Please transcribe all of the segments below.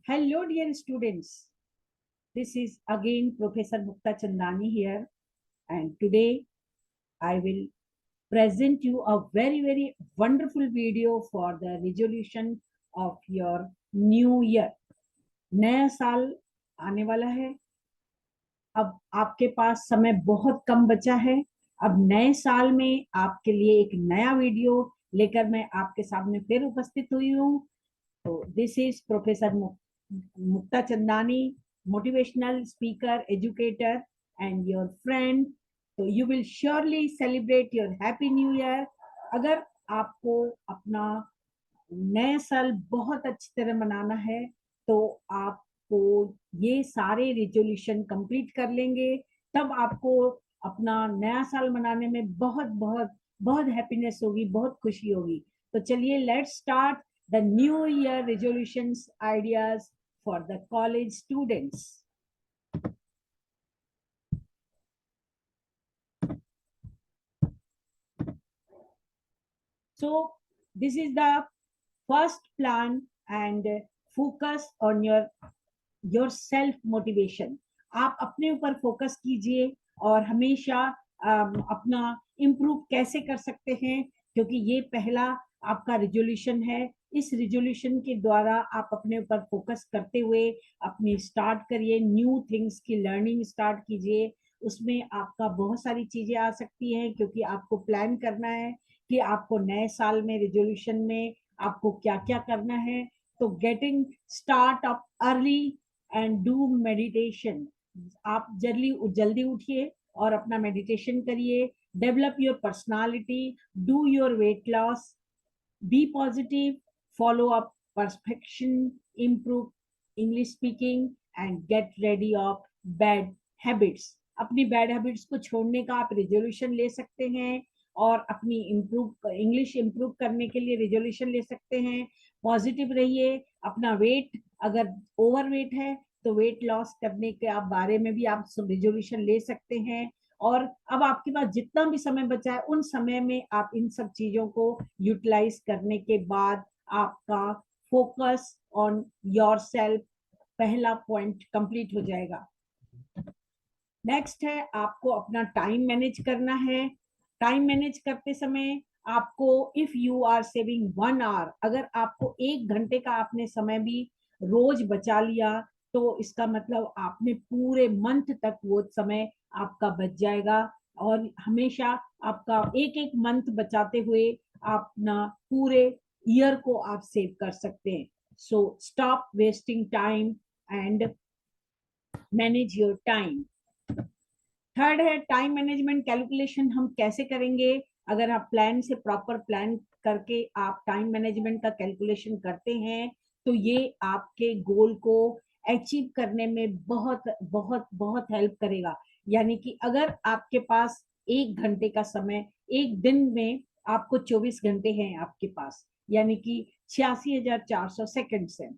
Hello, dear students. This is again Professor Mukta Chandani here, and today I will present you a very wonderful video for the resolution of your new year. नया साल आने वाला है. अब आपके पास समय बहुत कम बचा है. अब नए साल में आपके लिए एक नया वीडियो लेकर मैं आपके सामने फिर उपस्थित हुई हूँ. So this is Professor Mukta Chandani, motivational speaker, educator, and your friend. So you will surely celebrate your Happy New Year. अगर आपको अपना नया साल बहुत अच्छी तरह मनाना है तो आपको ये सारे रिजोल्यूशन कंप्लीट कर लेंगे, तब आपको अपना नया साल मनाने में बहुत बहुत बहुत हैप्पीनेस होगी, बहुत खुशी होगी. तो चलिए, let's start the new year resolutions ideas for the college students. So this is the first plan and focus on your self motivation. आप अपने ऊपर फोकस कीजिए और हमेशा अपना इम्प्रूव कैसे कर सकते हैं, क्योंकि ये पहला आपका रिजोल्यूशन है. इस रिजोल्यूशन के द्वारा आप अपने ऊपर फोकस करते हुए अपनी स्टार्ट करिए, न्यू थिंग्स की लर्निंग स्टार्ट कीजिए. उसमें आपका बहुत सारी चीजें आ सकती हैं, क्योंकि आपको प्लान करना है कि आपको नए साल में रिजोल्यूशन में आपको क्या क्या करना है. तो getting start up early and do meditation. आप जल्दी उठिए और अपना मेडिटेशन करिए. Develop your personality, do your weight loss, be positive, follow up perfection, improve English speaking and get ready of bad habits. अपनी बैड हैबिट्स को छोड़ने का आप रिजोल्यूशन ले सकते हैं और अपनी इंग्लिश इम्प्रूव करने के लिए रिजोल्यूशन ले सकते हैं. पॉजिटिव रहिए. अपना वेट अगर ओवर वेट है तो वेट लॉस करने के आप बारे में भी आप रिजोल्यूशन ले सकते हैं. और अब आपके पास जितना भी समय बचा है उन समय में आप इन सब चीजों को यूटिलाइज करने के बाद आपका फोकस ऑन योर सेल्फ पहला पॉइंट कंप्लीट हो जाएगा. नेक्स्ट है, आपको अपना टाइम मैनेज करना है. टाइम मैनेज करते समय आपको, if you are saving 1 hour, अगर आपको 1 घंटे का आपने समय भी रोज बचा लिया तो इसका मतलब आपने पूरे मंथ तक वो समय आपका बच जाएगा. और हमेशा आपका एक एक मंथ बचाते हुए अपना पूरे ईयर को आप सेव कर सकते हैं. So stop wasting time and manage your time. Third है, टाइम मैनेजमेंट कैलकुलेशन हम कैसे करेंगे. अगर आप प्लान से प्रॉपर प्लान करके आप टाइम मैनेजमेंट का कैलकुलेशन करते हैं तो ये आपके गोल को अचीव करने में बहुत बहुत बहुत हेल्प करेगा. यानी कि अगर आपके पास 1 घंटे का समय, एक दिन में आपको 24 घंटे हैं आपके पास, यानी कि 86,400 सेकेंड्स हैं.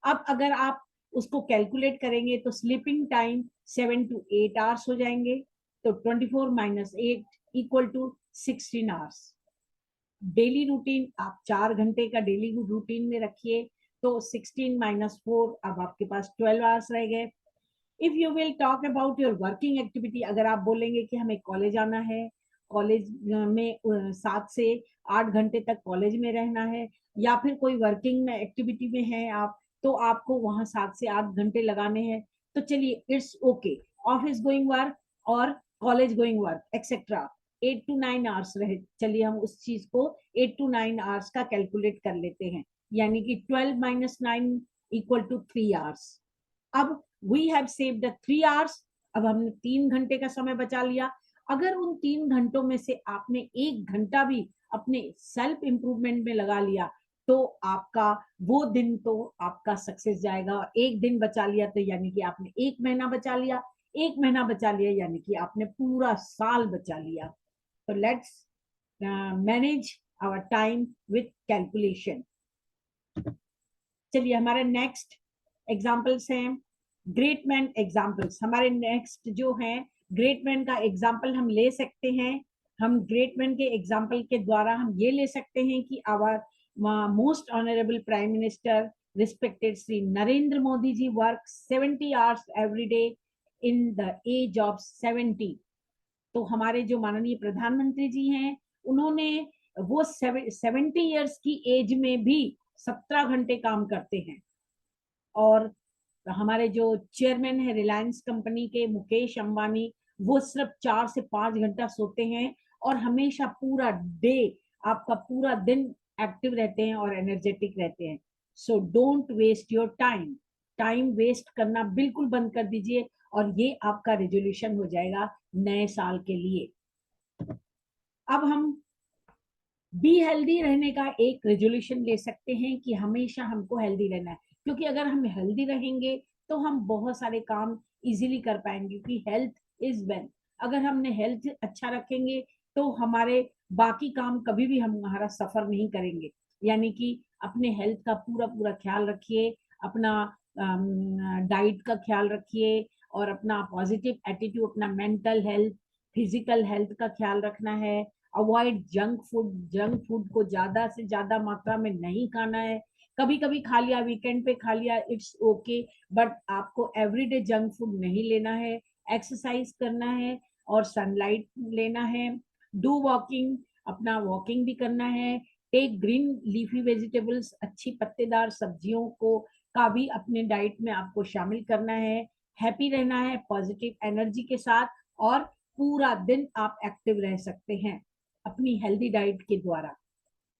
अब अगर आप उसको कैलकुलेट करेंगे तो स्लीपिंग टाइम 7 to 8 आवर्स हो जाएंगे. तो 24 - 8 equal to 16 hours. Daily routine आप 4 घंटे का डेली रूटीन में रखिए तो 16 - 4, अब आपके पास 12 आवर्स रह गए. If you will talk about your working activity, अगर आप बोलेंगे कि हमें कॉलेज आना है, कॉलेज में 7 से 8 घंटे तक कॉलेज में रहना है, या फिर कोई वर्किंग में एक्टिविटी में है आप, तो आपको वहां 7 से 8 घंटे लगाने हैं. तो चलिए, it's okay. Office going work और college going work etcetera 8 to 9 hours रहे. चलिए हम उस चीज को 8 to 9 आवर्स का कैलकुलेट कर लेते हैं, यानी कि 12 - 9 इक्वल टू 3 आवर्स. अब वी हैव सेव्ड 3 आवर्स. अब हमने 3 घंटे का समय बचा लिया. अगर उन 3 घंटों में से आपने 1 घंटा भी अपने सेल्फ इंप्रूवमेंट में लगा लिया तो आपका वो दिन तो आपका सक्सेस जाएगा. और एक दिन बचा लिया तो यानी कि आपने 1 महीना बचा लिया. 1 महीना बचा लिया यानी कि आपने पूरा साल बचा लिया. तो let's manage our time with calculation. चलिए, हमारे नेक्स्ट एग्जाम्पल्स हैं ग्रेट मैन एग्जाम्पल्स. हमारे नेक्स्ट जो हैं ग्रेट मैन का एग्जाम्पल हम ले सकते हैं. हम ग्रेट मैन के एग्जाम्पल के द्वारा हम ये ले सकते हैं कि our most honourable prime minister respected Sri Narendra Modi ji works 70 hours every day in the age of 70. तो हमारे जो माननीय प्रधानमंत्री जी हैं, उन्होंने वो 70 ईयर्स की एज में भी 17 घंटे काम करते हैं। और हमारे जो चेयरमैन है रिलायंस कंपनी के मुकेश अंबानी, वो सिर्फ 4 से 5 घंटा सोते हैं और हमेशा पूरा डे, आपका पूरा दिन एक्टिव रहते हैं और एनर्जेटिक रहते हैं। So don't waste your time, time waste करना बिल्कुल बंद कर दीजिए और ये आपका रेजोल्यूशन हो जाएगा नए साल के लिए। अब हम बी हेल्दी रहने का एक रेजोल्यूशन ले सकते हैं कि हमेशा हमको हेल्दी रहना है, क्योंकि अगर हम हेल्दी रहेंगे तो हम बहुत सारे काम इजीली कर पाएंगे, क्योंकि हेल्थ इज वेल्थ। अगर हमने हेल्थ अच्छा रखेंगे तो हमारे बाकी काम कभी भी हमारा सफर नहीं करेंगे। यानी कि अपने हेल्थ का पूरा पूरा ख्याल रखिए, अपना डाइट का ख्याल रखिए और अपना पॉजिटिव एटीट्यूड, अपना मेंटल हेल्थ, फिजिकल हेल्थ का ख्याल रखना है। Avoid junk food, junk food को ज्यादा से ज्यादा मात्रा में नहीं खाना है। कभी कभी खा लिया, वीकेंड पे खा लिया, इट्स ओके, बट आपको एवरीडे जंक फूड नहीं लेना है। एक्सरसाइज करना है और सनलाइट लेना है। डू वॉकिंग, अपना वॉकिंग भी करना है। टेक ग्रीन लीफी वेजिटेबल्स, अच्छी पत्तेदार सब्जियों को का भी अपने डाइट में आपको शामिल करना है। हैप्पी रहना है पॉजिटिव एनर्जी के साथ, और पूरा दिन आप एक्टिव रह सकते हैं अपनी हेल्दी डाइट के द्वारा।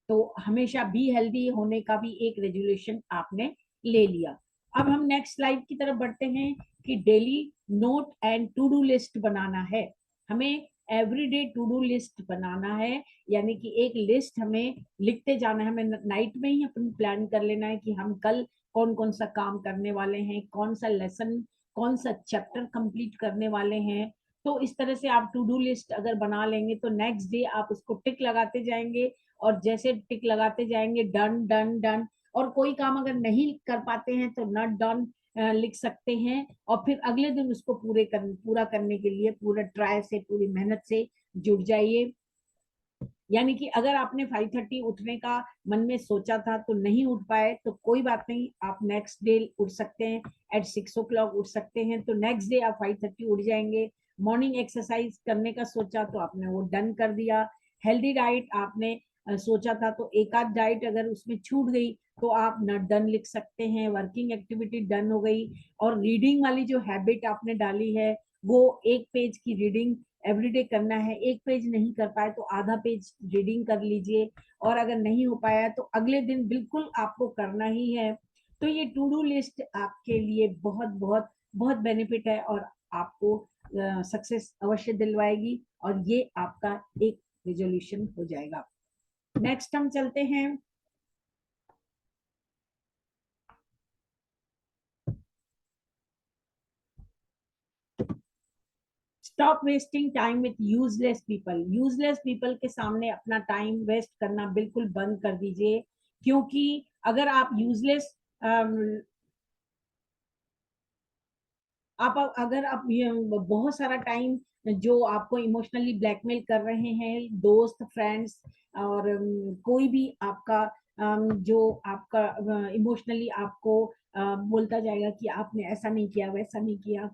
तो हमेशा बी हेल्दी होने का भी एक रेजोल्यूशन आपने ले लिया। अब हम नेक्स्ट स्लाइड की तरफ बढ़ते हैं कि daily note and to do list बनाना है। हमें एवरीडे टू डू लिस्ट बनाना है, यानी कि एक लिस्ट हमें लिखते जाना है। हमें नाइट में ही अपन प्लान कर लेना है कि हम कल कौन कौन सा काम करने वाले हैं, कौन सा लेसन, कौन सा चैप्टर कंप्लीट करने वाले हैं। तो इस तरह से आप टू डू लिस्ट अगर बना लेंगे तो नेक्स्ट डे आप उसको टिक लगाते जाएंगे, और जैसे टिक लगाते जाएंगे डन डन डन। और कोई काम अगर नहीं कर पाते हैं तो नॉट डन लिख सकते हैं, और फिर अगले दिन उसको पूरा करने के लिए पूरा ट्राई से, पूरी मेहनत से जुट जाइए। यानी कि अगर आपने 5:30 उठने का मन में सोचा था तो नहीं उठ पाए तो कोई बात नहीं, आप नेक्स्ट डे उठ सकते हैं, एट 6 o'clock उठ सकते हैं, तो नेक्स्ट डे आप 5:30 उठ जाएंगे। मॉर्निंग एक्सरसाइज करने का सोचा तो आपने वो डन कर दिया। हेल्दी डाइट आपने सोचा था तो एक आध डाइट अगर उसमें छूट गई तो आप न डन लिख सकते हैं। वर्किंग एक्टिविटी डन हो गई। और रीडिंग वाली जो हैबिट आपने डाली है, वो एक पेज की रीडिंग एवरीडे करना है। एक पेज नहीं कर पाए तो आधा पेज रीडिंग कर लीजिए, और अगर नहीं हो पाया तो अगले दिन बिल्कुल आपको करना ही है। तो ये टू डू लिस्ट आपके लिए बहुत बहुत बहुत बेनिफिट है और आपको सक्सेस अवश्य दिलवाएगी, और ये आपका एक रिजोल्यूशन हो जाएगा। नेक्स्ट हम चलते हैं। Stop wasting time with useless people. Useless people के सामने अपना टाइम वेस्ट करना बिल्कुल बंद कर दीजिए, क्योंकि अगर आप यूजलेस आप अगर आप ये बहुत सारा टाइम जो आपको इमोशनली ब्लैकमेल कर रहे हैं, दोस्त, फ्रेंड्स, और कोई भी आपका जो आपका इमोशनली आपको बोलता जाएगा कि आपने ऐसा नहीं किया, वैसा नहीं किया,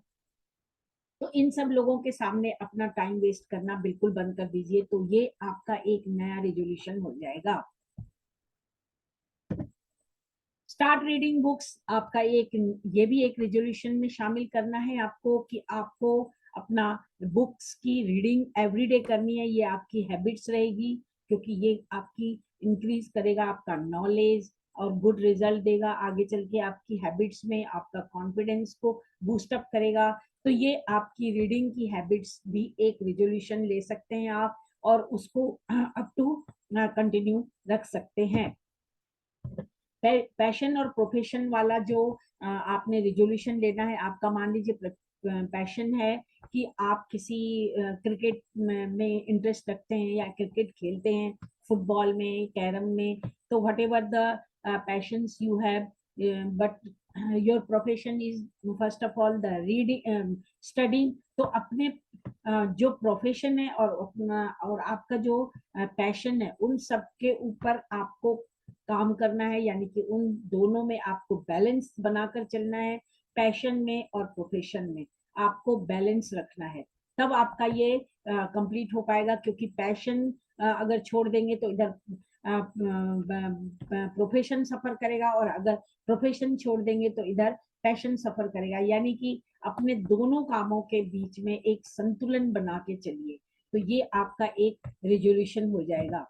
तो इन सब लोगों के सामने अपना टाइम वेस्ट करना बिल्कुल बंद कर दीजिए। तो ये आपका एक नया रेजोल्यूशन हो जाएगा। स्टार्ट रीडिंग बुक्स आपका एक, ये भी एक रेजोल्यूशन में शामिल करना है आपको कि आपको अपना बुक्स की रीडिंग एवरीडे करनी है। ये आपकी हैबिट्स रहेगी, क्योंकि ये आपकी इंक्रीज करेगा आपका नॉलेज और गुड रिजल्ट देगा आगे चल के आपकी हैबिट्स में, आपका कॉन्फिडेंस को बूस्ट अप करेगा। तो ये आपकी रीडिंग की हैबिट्स भी एक रेजोल्यूशन ले सकते हैं आप, और उसको अप टू कंटिन्यू रख सकते हैं। पैशन और प्रोफेशन वाला जो आपने रिजोल्यूशन लेना है आपका, मान लीजिए पैशन है कि आप किसी क्रिकेट में इंटरेस्ट रखते हैं या क्रिकेट खेलते हैं, फुटबॉल में, कैरम में, तो what ever the patience you have, but your profession is first of all the reading study. तो अपने जो प्रोफेशन है और आपका जो पैशन है, उन सब के ऊपर आपको काम करना है, यानी कि उन दोनों में आपको बैलेंस बनाकर चलना है। पैशन में और प्रोफेशन में आपको बैलेंस रखना है, तब आपका ये कंप्लीट हो पाएगा। क्योंकि पैशन अगर छोड़ देंगे तो इधर प्रोफेशन सफर करेगा, और अगर प्रोफेशन छोड़ देंगे तो इधर पैशन सफर करेगा। यानी कि अपने दोनों कामों के बीच में एक संतुलन बना के चलिए, तो ये आपका एक रेजोल्यूशन हो जाएगा।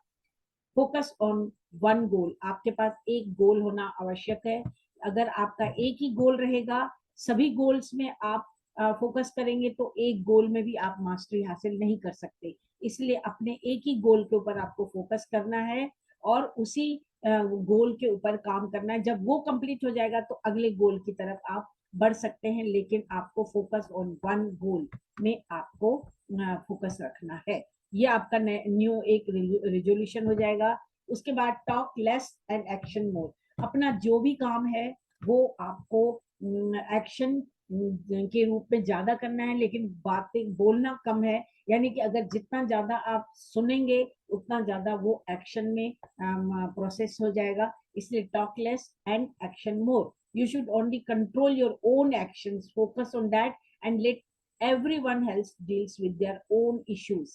फोकस ऑन वन गोल, आपके पास एक गोल होना आवश्यक है। अगर आपका एक ही गोल रहेगा, सभी गोल्स में आप फोकस करेंगे तो एक गोल में भी आप मास्टरी हासिल नहीं कर सकते। इसलिए अपने एक ही गोल के ऊपर आपको फोकस करना है और उसी गोल के ऊपर काम करना है। जब वो कंप्लीट हो जाएगा तो अगले गोल की तरफ आप बढ़ सकते हैं, लेकिन आपको फोकस ऑन वन गोल में आपको फोकस रखना है। ये आपका न्यू एक रिजोल्यूशन हो जाएगा। उसके बाद टॉक लेस एंड एक्शन मोर, अपना जो भी काम है वो आपको एक्शन के रूप में ज्यादा करना है, लेकिन बातें बोलना कम है। यानी कि अगर जितना ज्यादा आप सुनेंगे उतना ज्यादा वो एक्शन में प्रोसेस हो जाएगा। इसलिए talk less and action more, you should only control your own actions, focus on that and let everyone else deals with their own issues।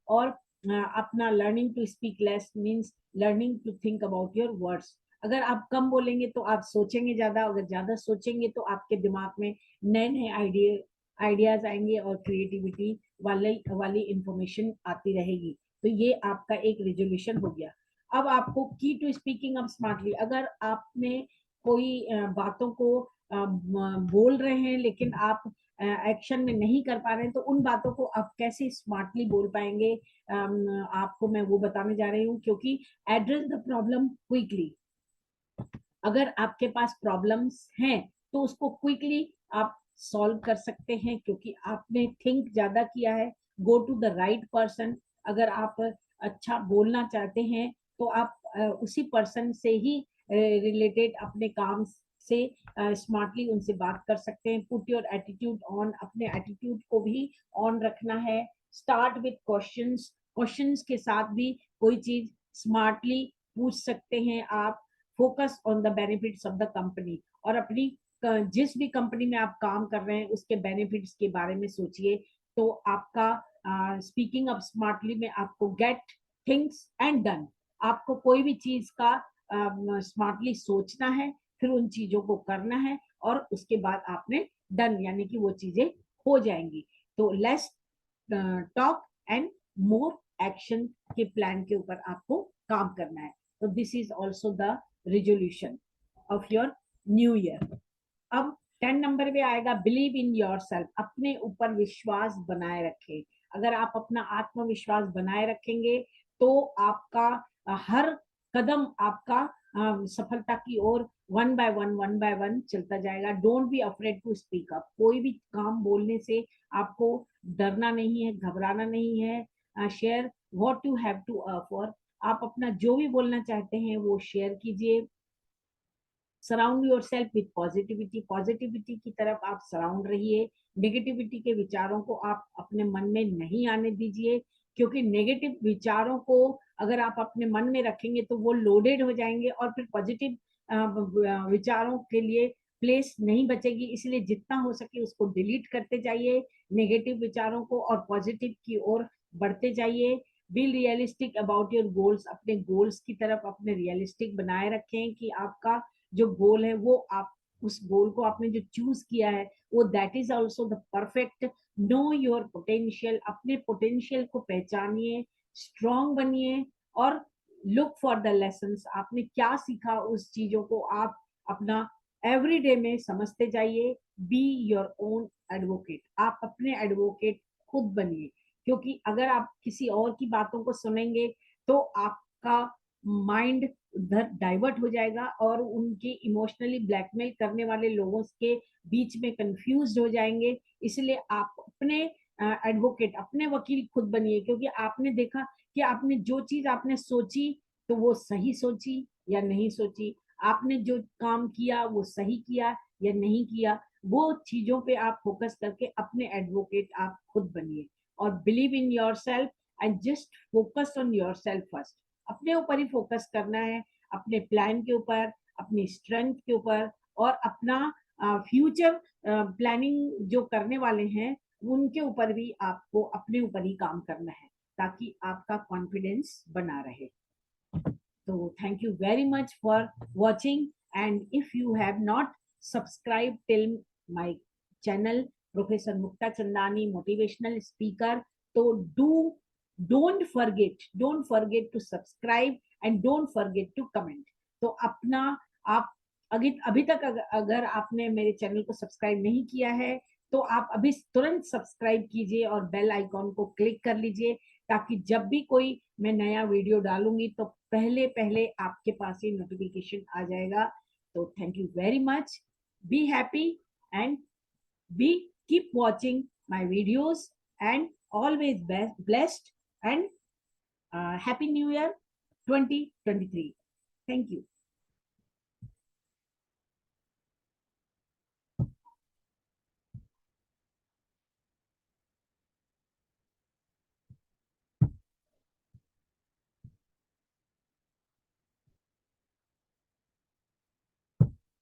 और अपना learning to speak less means learning to think about your words. अगर आप कम बोलेंगे तो आप सोचेंगे ज्यादा, अगर ज्यादा सोचेंगे तो आपके दिमाग में नए नए आइडियाज आएंगे और क्रिएटिविटी वाली इंफॉर्मेशन आती रहेगी। तो ये आपका एक रेजोल्यूशन हो गया। अब आपको की टू स्पीकिंग अप स्मार्टली, अगर आपने कोई बातों को बोल रहे हैं लेकिन आप एक्शन में नहीं कर पा रहे हैं, तो उन बातों को आप कैसे स्मार्टली बोल पाएंगे, आपको मैं वो बताने जा रही हूँ। क्योंकि एड्रेस द प्रॉब्लम क्विकली, अगर आपके पास प्रॉब्लम्स हैं तो उसको क्विकली आप सॉल्व कर सकते हैं, क्योंकि आपने थिंक ज्यादा किया है। Go to the right person, अगर आप अच्छा बोलना चाहते हैं तो आप उसी पर्सन से ही रिलेटेड अपने काम से स्मार्टली उनसे बात कर सकते हैं। पुट योर एटीट्यूड ऑन, अपने एटीट्यूड को भी ऑन रखना है। स्टार्ट विथ क्वेश्चंस, क्वेश्चंस के साथ भी कोई चीज स्मार्टली पूछ सकते हैं आप। Focus on the benefits of the company, और अपनी जिस भी कंपनी में आप काम कर रहे हैं उसके बेनिफिट्स के बारे में सोचिए। तो आपका स्पीकिंग अप स्मार्टली में आपको गेट थिंग्स एंड डन, आपको कोई भी चीज का स्मार्टली सोचना है, फिर उन चीजों को करना है, और उसके बाद आपने डन, यानी कि वो चीजें हो जाएंगी। तो less talk and more action के प्लान के ऊपर आपको काम करना है। तो this is also the resolution of your new year. अब 10 नंबर पे आएगा बिलीव इन योर सेल्फ, अपने ऊपर विश्वास बनाए रखें। अगर आप अपना आत्मविश्वास बनाए रखेंगे तो आपका हर कदम आपका सफलता की ओर वन बाय वन चलता जाएगा। Don't be afraid to speak up, कोई भी काम बोलने से आपको डरना नहीं है, घबराना नहीं है। Share what you have to offer, आप अपना जो भी बोलना चाहते हैं वो शेयर कीजिए। Surround your self with positivity, positivity की तरफ आप सराउंड रहिए। नेगेटिविटी के विचारों को आप अपने मन में नहीं आने दीजिए, क्योंकि नेगेटिव विचारों को अगर आप अपने मन में रखेंगे तो वो लोडेड हो जाएंगे और फिर पॉजिटिव विचारों के लिए प्लेस नहीं बचेगी। इसलिए जितना हो सके उसको डिलीट करते जाइए, नेगेटिव विचारों को, और पॉजिटिव की ओर बढ़ते जाइए। Be realistic about your goals, अपने गोल्स की तरफ अपने रियलिस्टिक बनाए रखें कि आपका जो गोल है वो आप उस गोल को आपने जो चूज किया है वो that is also the perfect. Know your potential, अपने पोटेंशियल को पहचानिए, स्ट्रॉन्ग बनिए, और लुक फॉर द लेसन, आपने क्या सीखा उस चीजों को आप अपना एवरीडे में समझते जाइए। बी योर ओन एडवोकेट, आप अपने एडवोकेट खुद बनिए, क्योंकि अगर आप किसी और की बातों को सुनेंगे तो आपका माइंड उधर डाइवर्ट हो जाएगा और उनके इमोशनली ब्लैकमेल करने वाले लोगों के बीच में कंफ्यूज हो जाएंगे। इसलिए आप अपने एडवोकेट, अपने वकील खुद बनिए, क्योंकि आपने देखा कि आपने जो चीज आपने सोची तो वो सही सोची या नहीं सोची, आपने जो काम किया वो सही किया या नहीं किया, वो चीजों पे आप फोकस करके अपने एडवोकेट आप खुद बनिए। और believe in your self and just focus on your self first, अपने ऊपर ही फोकस करना है। अपने प्लान के ऊपर, अपनी स्ट्रेंथ के ऊपर और अपना फ्यूचर प्लानिंग जो करने वाले हैं उनके ऊपर भी आपको अपने ऊपर ही काम करना है ताकि आपका कॉन्फिडेंस बना रहे. So thank you very much for watching, and if you have not subscribed till my channel Professor Mukta Chandani motivational speaker, so don't forget to subscribe and don't forget to comment. तो अपना आप अभी तक अगर आपने मेरे channel को subscribe नहीं किया है तो आप अभी तुरंत सब्सक्राइब कीजिए और बेल आइकॉन को क्लिक कर लीजिए ताकि जब भी कोई मैं नया वीडियो डालूंगी तो पहले पहले आपके पास ही नोटिफिकेशन आ जाएगा. तो thank you very much. Be happy and be keep watching my videos and always blessed and happy new year 2023. Thank you.